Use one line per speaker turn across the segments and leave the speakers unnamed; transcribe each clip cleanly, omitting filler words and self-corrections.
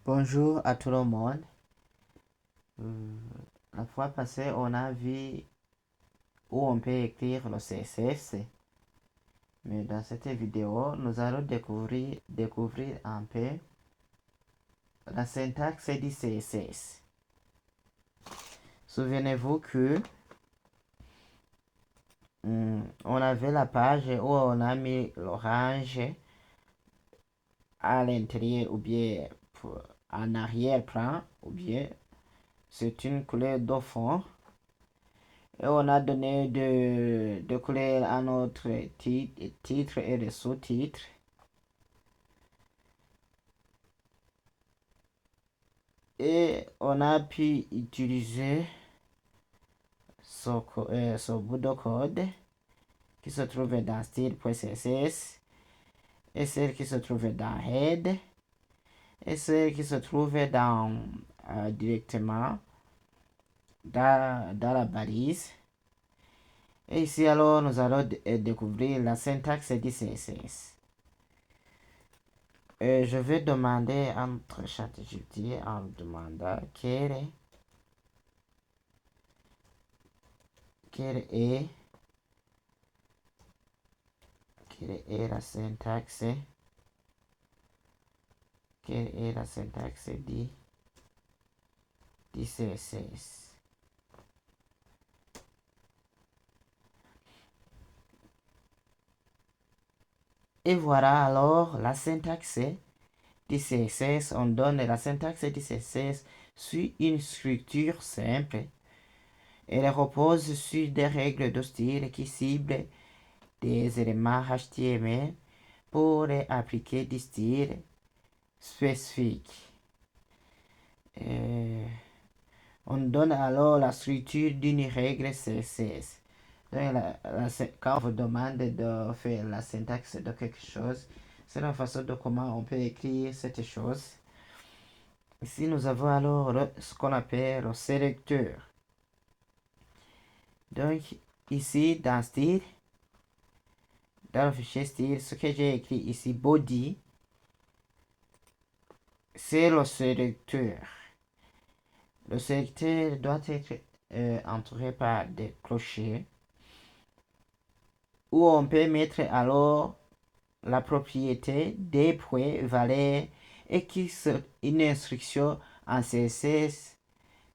Bonjour à tout le monde. La fois passée, on a vu où on peut écrire le CSS. Mais dans cette vidéo, nous allons découvrir un peu la syntaxe du CSS. Souvenez-vous que on avait la page où on a mis l'orange à l'intérieur ou bien en arrière-plan ou bien c'est une couleur de fond. Et on a donné de couleurs à notre titre et le sous-titre. Et on a pu utiliser ce bout de code qui se trouve dans style.css et celle qui se trouve dans head et celle qui se trouve directement dans la balise. Et ici alors nous allons découvrir la syntaxe du CSS. Je vais demander entre ChatGPT en demandant quelle est la syntaxe du CSS. Et voilà alors la syntaxe du CSS. On donne la syntaxe du CSS sur une structure simple. Elle repose sur des règles de style qui ciblent des éléments HTML pour appliquer des styles spécifiques. On donne alors la structure d'une règle CSS. Donc, quand on vous demande de faire la syntaxe de quelque chose, c'est la façon de comment on peut écrire cette chose. Ici, nous avons alors ce qu'on appelle le sélecteur. Donc, ici, dans style, dans le fichier style, ce que j'ai écrit ici, body, c'est le sélecteur. Le sélecteur doit être entouré par des clochers où on peut mettre alors la propriété des points valeurs et une instruction en CSS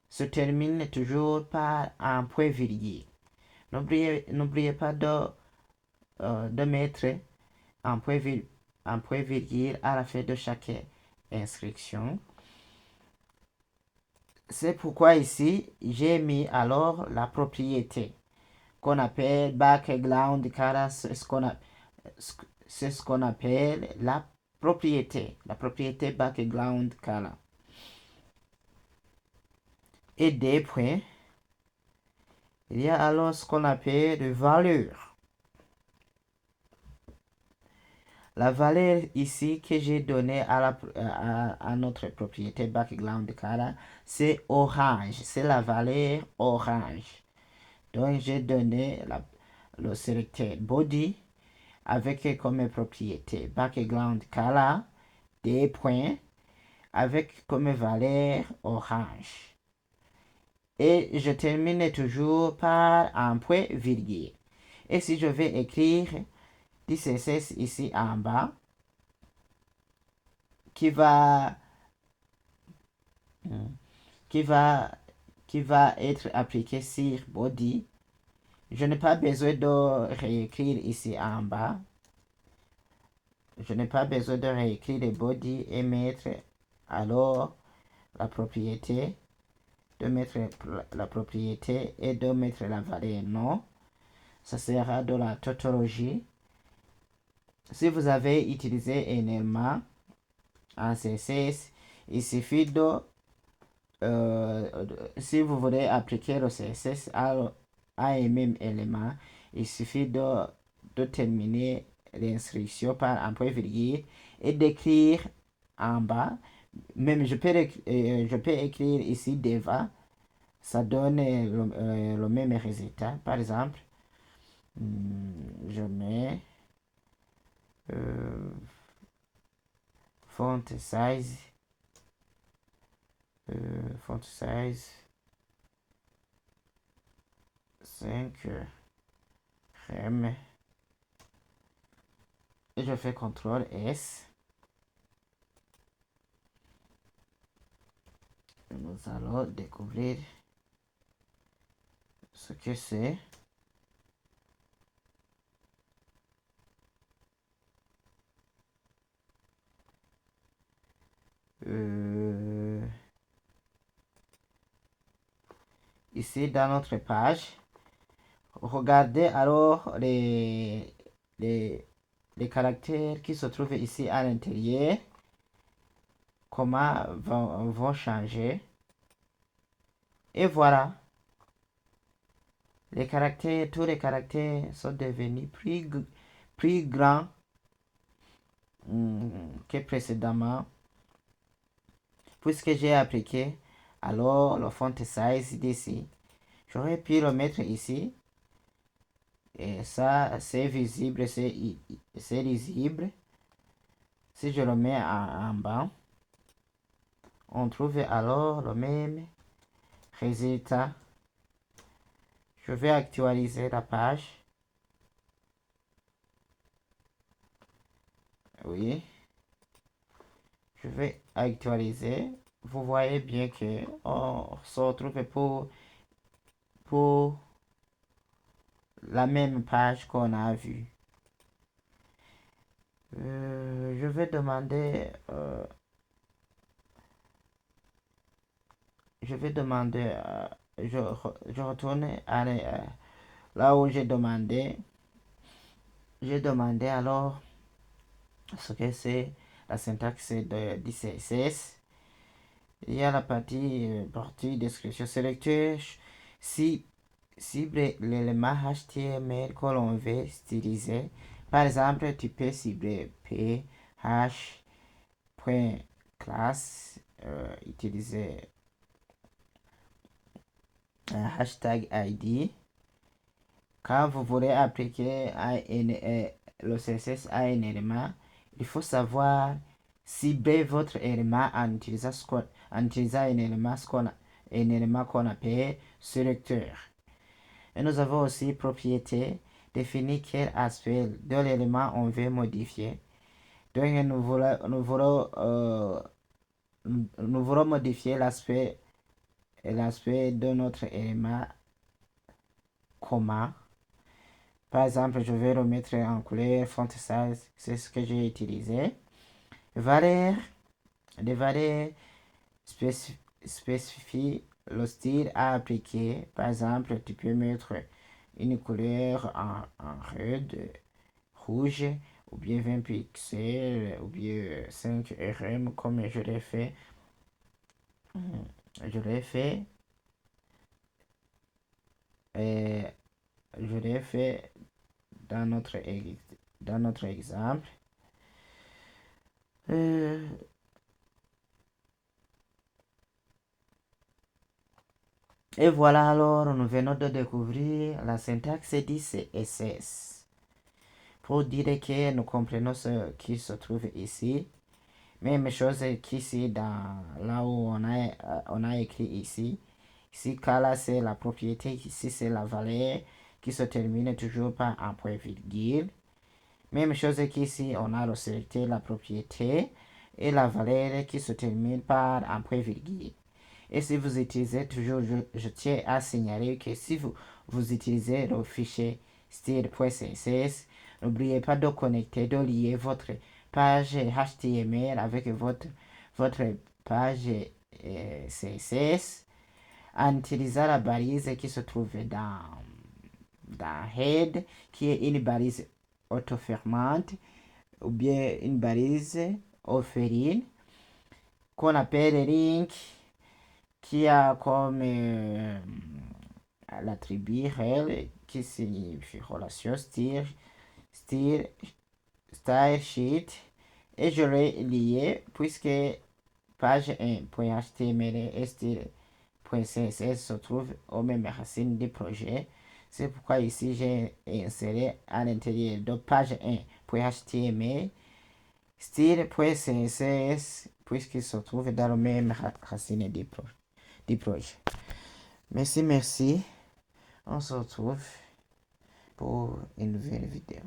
se termine toujours par un point virgule. N'oubliez pas de mettre un point virgule à la fin de chaque instruction. C'est pourquoi ici, j'ai mis alors la propriété qu'on appelle background color, c'est ce qu'on appelle la propriété background color. Et des points, il y a alors ce qu'on appelle de valeur. La valeur ici que j'ai donnée à notre propriété background color, c'est orange. C'est la valeur orange. Donc j'ai donné le sélecteur body avec comme propriété background color des points avec comme valeur orange. Et je termine toujours par un point virgule. Et si je vais écrire du CSS ici en bas, qui va être appliqué sur body, je n'ai pas besoin de réécrire ici en bas. Je n'ai pas besoin de réécrire le body et mettre alors la propriété, de mettre la propriété et de mettre la valeur. Non, ça sera de la tautologie. Si vous avez utilisé un élément en CSS, il suffit si vous voulez appliquer le CSS à un même élément, il suffit de terminer l'instruction par un point virgule et d'écrire en bas. Même je peux écrire ici deva, ça donne le même résultat. Par exemple, je mets font size font size 5 rem et je fais CTRL S. Nous allons découvrir ce que c'est. Ici dans notre page, regardez alors les caractères qui se trouvent ici à l'intérieur, comment vont changer. Et voilà, les caractères, tous les caractères sont devenus plus grands que précédemment, puisque j'ai appliqué alors le font size d'ici. J'aurais pu le mettre ici. Et ça, c'est visible, c'est lisible. Si je le mets en bas, on trouve alors le même résultat. Je vais actualiser la page. Oui. Je vais actualiser. Vous voyez bien que on se retrouve pour la même page qu'on a vue. Je vais demander je retourne à là où j'ai demandé alors ce que c'est la syntaxe du CSS. Il y a la partie description sélecteur. Si cible l'élément HTML que l'on veut styliser. Par exemple, tu peux cibler ph.class, utiliser un hashtag ID. Quand vous voulez appliquer le CSS à un élément, il faut savoir cibler votre élément en utilisant un élément qu'on appelle sélecteur. Et nous avons aussi propriété, définir quel aspect de l'élément on veut modifier. Donc nous voulons modifier l'aspect de notre élément commun. Par exemple, je vais le mettre en couleur font size, c'est ce que j'ai utilisé. Les valeurs spécifient le style à appliquer. Par exemple, tu peux mettre une couleur en red, rouge, ou bien 20 pixels, ou bien 5 rm, comme je l'ai fait. Je l'ai fait. Dans notre exemple. Et voilà alors, nous venons de découvrir la syntaxe du CSS. Pour dire que nous comprenons ce qui se trouve ici. Même chose qu'ici, là où on a écrit ici. Ici, car là, c'est la propriété. Ici, c'est la valeur qui se termine toujours par un point virgule. Même chose qu'ici, on a sélectionné la propriété et la valeur qui se termine par un point virgule. Et si vous utilisez toujours, je tiens à signaler que si vous utilisez le fichier style.css, n'oubliez pas de connecter, de lier votre page HTML avec votre page CSS en utilisant la balise qui se trouve dans head, qui est une balise autofermante ou bien une balise orpheline qu'on appelle link, qui a comme l'attribut rel qui signifie relation style style sheet, et je l'ai lié puisque page 1.html et style.css se trouvent aux mêmes racines du projet. C'est pourquoi ici j'ai inséré à l'intérieur de page 1.html style.css puisqu'ils se trouvent dans le même racine du projet. Merci. On se retrouve pour une nouvelle vidéo.